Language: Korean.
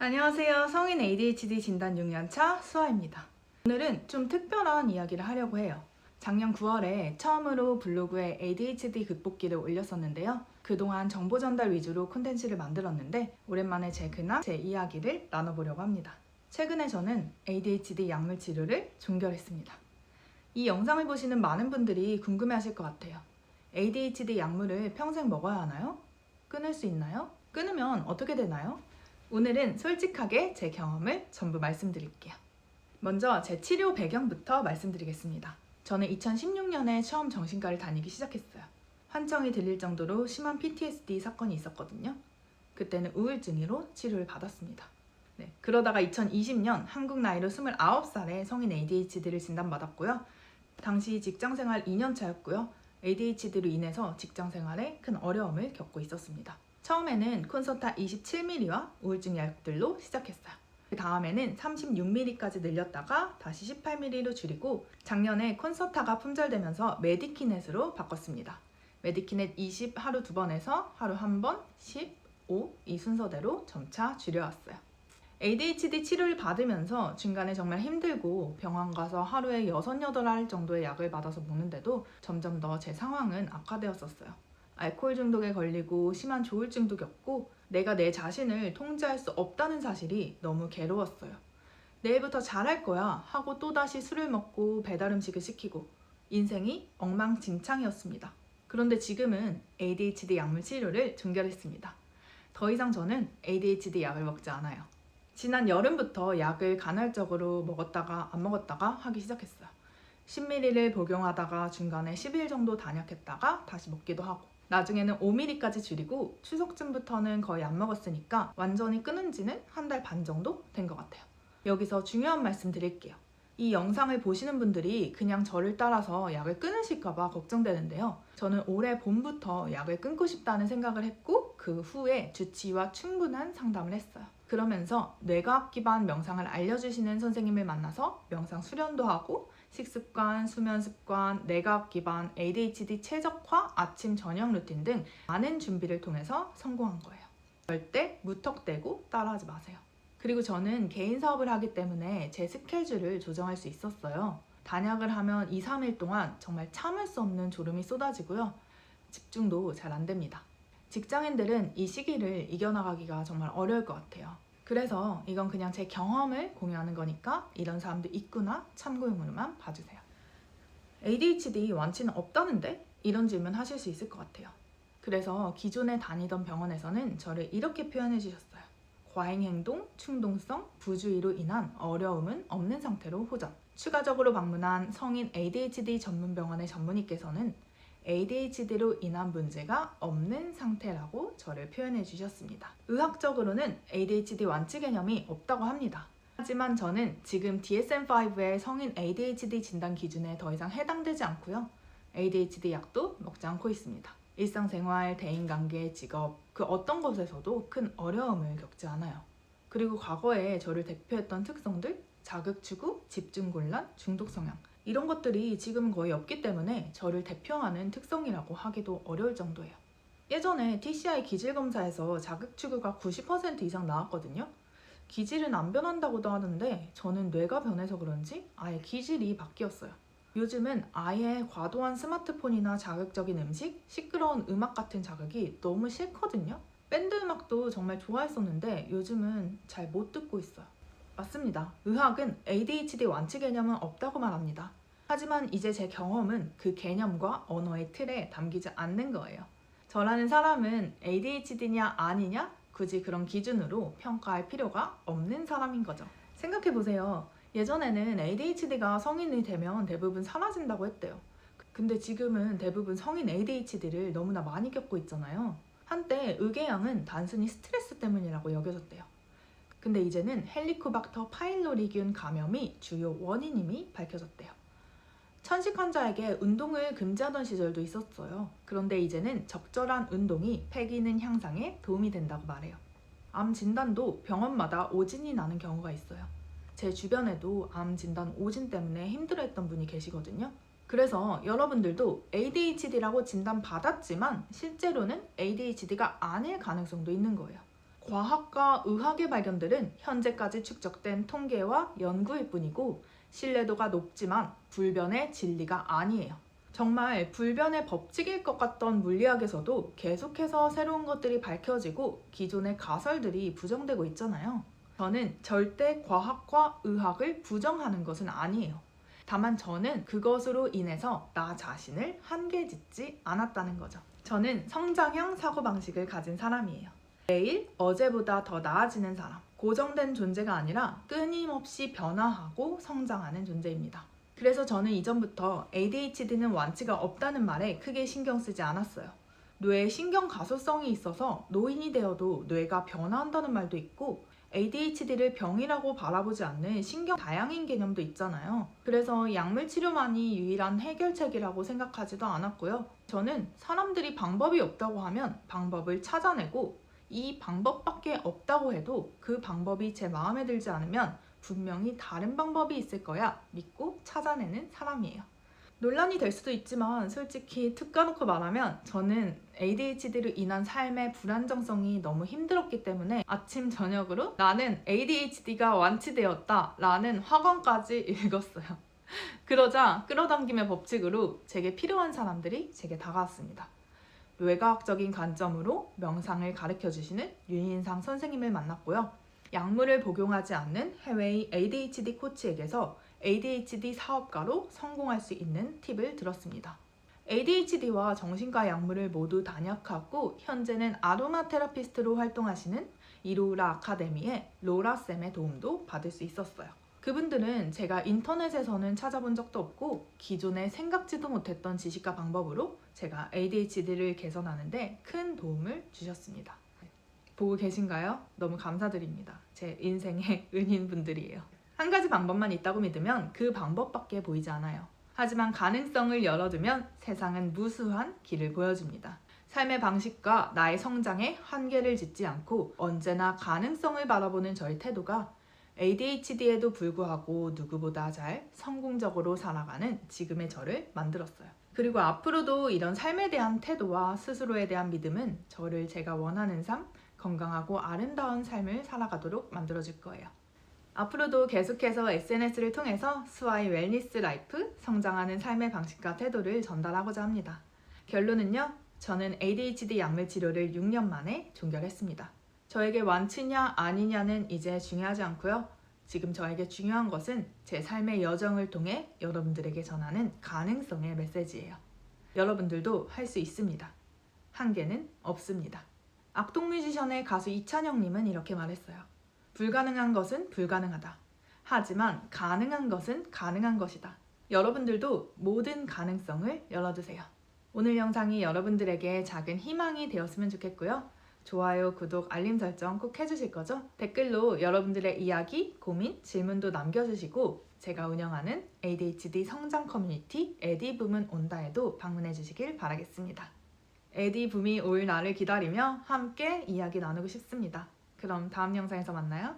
안녕하세요. 성인 ADHD 진단 6년차 수아입니다. 오늘은 좀 특별한 이야기를 하려고 해요. 작년 9월에 처음으로 블로그에 ADHD 극복기를 올렸었는데요. 그동안 정보 전달 위주로 콘텐츠를 만들었는데 오랜만에 제 근황, 제 이야기를 나눠보려고 합니다. 최근에 저는 ADHD 약물 치료를 종결했습니다. 이 영상을 보시는 많은 분들이 궁금해하실 것 같아요. ADHD 약물을 평생 먹어야 하나요? 끊을 수 있나요? 끊으면 어떻게 되나요? 오늘은 솔직하게 제 경험을 전부 말씀드릴게요. 먼저 제 치료 배경부터 말씀드리겠습니다. 저는 2016년에 처음 정신과를 다니기 시작했어요. 환청이 들릴 정도로 심한 PTSD 사건이 있었거든요. 그때는 우울증으로 치료를 받았습니다. 그러다가 2020년 한국 나이로 29살에 성인 ADHD를 진단받았고요. 당시 직장생활 2년차였고요. ADHD로 인해서 직장생활에 큰 어려움을 겪고 있었습니다. 처음에는 콘서타 27ml와 우울증 약들로 시작했어요. 그 다음에는 36ml까지 늘렸다가 다시 18ml로 줄이고 작년에 콘서타가 품절되면서 메디키넷으로 바꿨습니다. 메디키넷 20 하루 2번에서 하루 1번, 10, 5 이 순서대로 점차 줄여왔어요. ADHD 치료를 받으면서 중간에 정말 힘들고 병원 가서 하루에 6, 8알 정도의 약을 받아서 먹는데도 점점 더 제 상황은 악화되었었어요. 알코올 중독에 걸리고 심한 조울증도 겪고 내가 내 자신을 통제할 수 없다는 사실이 너무 괴로웠어요. 내일부터 잘할 거야 하고 또다시 술을 먹고 배달 음식을 시키고 인생이 엉망진창이었습니다. 그런데 지금은 ADHD 약물 치료를 종결했습니다. 더 이상 저는 ADHD 약을 먹지 않아요. 지난 여름부터 약을 간헐적으로 먹었다가 안 먹었다가 하기 시작했어요. 10ml를 복용하다가 중간에 10일 정도 단약했다가 다시 먹기도 하고 나중에는 5ml까지 줄이고 추석쯤부터는 거의 안 먹었으니까 완전히 끊은 지는 1달 반 정도 된 것 같아요. 여기서 중요한 말씀 드릴게요. 이 영상을 보시는 분들이 그냥 저를 따라서 약을 끊으실까봐 걱정되는데요. 저는 올해 봄부터 약을 끊고 싶다는 생각을 했고 그 후에 주치의와 충분한 상담을 했어요. 그러면서 뇌과학 기반 명상을 알려주시는 선생님을 만나서 명상 수련도 하고 식습관, 수면 습관, 뇌과학 기반 ADHD 최적화 아침 저녁 루틴 등 많은 준비를 통해서 성공한 거예요. 절대 무턱대고 따라하지 마세요. 그리고 저는 개인 사업을 하기 때문에 제 스케줄을 조정할 수 있었어요. 단약을 하면 2, 3일 동안 정말 참을 수 없는 졸음이 쏟아지고요. 집중도 잘 안 됩니다. 직장인들은 이 시기를 이겨나가기가 정말 어려울 것 같아요. 그래서 이건 그냥 제 경험을 공유하는 거니까 이런 사람도 있구나 참고용으로만 봐주세요. ADHD 완치는 없다는데? 이런 질문 하실 수 있을 것 같아요. 그래서 기존에 다니던 병원에서는 저를 이렇게 표현해 주셨어요. 과잉행동, 충동성, 부주의로 인한 어려움은 없는 상태로 호전. 추가적으로 방문한 성인 ADHD 전문병원의 전문의께서는 ADHD로 인한 문제가 없는 상태라고 저를 표현해 주셨습니다. 의학적으로는 ADHD 완치 개념이 없다고 합니다. 하지만 저는 지금 DSM-5의 성인 ADHD 진단 기준에 더 이상 해당되지 않고요. ADHD 약도 먹지 않고 있습니다. 일상생활, 대인관계, 직업, 그 어떤 것에서도 큰 어려움을 겪지 않아요. 그리고 과거에 저를 대표했던 특성들, 자극 추구, 집중 곤란, 중독 성향 이런 것들이 지금은 거의 없기 때문에 저를 대표하는 특성이라고 하기도 어려울 정도예요. 예전에 TCI 기질 검사에서 자극 추구가 90% 이상 나왔거든요. 기질은 안 변한다고도 하는데 저는 뇌가 변해서 그런지 아예 기질이 바뀌었어요. 요즘은 아예 과도한 스마트폰이나 자극적인 음식, 시끄러운 음악 같은 자극이 너무 싫거든요. 밴드 음악도 정말 좋아했었는데 요즘은 잘 못 듣고 있어요. 맞습니다. 의학은 ADHD 완치 개념은 없다고 말합니다. 하지만 이제 제 경험은 그 개념과 언어의 틀에 담기지 않는 거예요. 저라는 사람은 ADHD냐 아니냐 굳이 그런 기준으로 평가할 필요가 없는 사람인 거죠. 생각해보세요. 예전에는 ADHD가 성인이 되면 대부분 사라진다고 했대요. 근데 지금은 대부분 성인 ADHD를 너무나 많이 겪고 있잖아요. 한때 의궤양은 단순히 스트레스 때문이라고 여겨졌대요. 근데 이제는 헬리코박터 파일로리균 감염이 주요 원인임이 밝혀졌대요. 천식 환자에게 운동을 금지하던 시절도 있었어요. 그런데 이제는 적절한 운동이 폐기능 향상에 도움이 된다고 말해요. 암 진단도 병원마다 오진이 나는 경우가 있어요. 제 주변에도 암 진단 오진 때문에 힘들어했던 분이 계시거든요. 그래서 여러분들도 ADHD라고 진단받았지만 실제로는 ADHD가 아닐 가능성도 있는 거예요. 과학과 의학의 발견들은 현재까지 축적된 통계와 연구일 뿐이고 신뢰도가 높지만 불변의 진리가 아니에요. 정말 불변의 법칙일 것 같던 물리학에서도 계속해서 새로운 것들이 밝혀지고 기존의 가설들이 부정되고 있잖아요. 저는 절대 과학과 의학을 부정하는 것은 아니에요. 다만 저는 그것으로 인해서 나 자신을 한계짓지 않았다는 거죠. 저는 성장형 사고방식을 가진 사람이에요. 매일 어제보다 더 나아지는 사람, 고정된 존재가 아니라 끊임없이 변화하고 성장하는 존재입니다. 그래서 저는 이전부터 ADHD는 완치가 없다는 말에 크게 신경 쓰지 않았어요. 뇌에 신경 가소성이 있어서 노인이 되어도 뇌가 변화한다는 말도 있고 ADHD를 병이라고 바라보지 않는 신경 다양인 개념도 있잖아요. 그래서 약물 치료만이 유일한 해결책이라고 생각하지도 않았고요. 저는 사람들이 방법이 없다고 하면 방법을 찾아내고 이 방법밖에 없다고 해도 그 방법이 제 마음에 들지 않으면 분명히 다른 방법이 있을 거야 믿고 찾아내는 사람이에요. 논란이 될 수도 있지만 솔직히 툭 까놓고 말하면 저는 ADHD로 인한 삶의 불안정성이 너무 힘들었기 때문에 아침 저녁으로 나는 ADHD가 완치되었다 라는 학원까지 읽었어요. 그러자 끌어당김의 법칙으로 제게 필요한 사람들이 제게 다가왔습니다. 뇌과학적인 관점으로 명상을 가르쳐주시는 윤인상 선생님을 만났고요. 약물을 복용하지 않는 해외의 ADHD 코치에게서 ADHD 사업가로 성공할 수 있는 팁을 들었습니다. ADHD와 정신과 약물을 모두 단약하고 현재는 아로마 테라피스트로 활동하시는 이로우라 아카데미의 로라쌤의 도움도 받을 수 있었어요. 그분들은 제가 인터넷에서는 찾아본 적도 없고 기존에 생각지도 못했던 지식과 방법으로 제가 ADHD를 개선하는데 큰 도움을 주셨습니다. 보고 계신가요? 너무 감사드립니다. 제 인생의 은인분들이에요. 한 가지 방법만 있다고 믿으면 그 방법밖에 보이지 않아요. 하지만 가능성을 열어두면 세상은 무수한 길을 보여줍니다. 삶의 방식과 나의 성장에 한계를 짓지 않고 언제나 가능성을 바라보는 저의 태도가 ADHD에도 불구하고 누구보다 잘 성공적으로 살아가는 지금의 저를 만들었어요. 그리고 앞으로도 이런 삶에 대한 태도와 스스로에 대한 믿음은 저를 제가 원하는 삶, 건강하고 아름다운 삶을 살아가도록 만들어줄 거예요. 앞으로도 계속해서 SNS를 통해서 스와의 웰니스 라이프, 성장하는 삶의 방식과 태도를 전달하고자 합니다. 결론은요, 저는 ADHD 약물 치료를 6년 만에 종결했습니다. 저에게 완치냐 아니냐는 이제 중요하지 않고요. 지금 저에게 중요한 것은 제 삶의 여정을 통해 여러분들에게 전하는 가능성의 메시지예요. 여러분들도 할 수 있습니다. 한계는 없습니다. 악동뮤지션의 가수 이찬영님은 이렇게 말했어요. 불가능한 것은 불가능하다. 하지만 가능한 것은 가능한 것이다. 여러분들도 모든 가능성을 열어두세요. 오늘 영상이 여러분들에게 작은 희망이 되었으면 좋겠고요. 좋아요, 구독, 알림 설정 꼭 해주실 거죠? 댓글로 여러분들의 이야기, 고민, 질문도 남겨주시고 제가 운영하는 ADHD 성장 커뮤니티 에디붐은 온다에도 방문해 주시길 바라겠습니다. 에디붐이 올 날을 기다리며 함께 이야기 나누고 싶습니다. 그럼 다음 영상에서 만나요.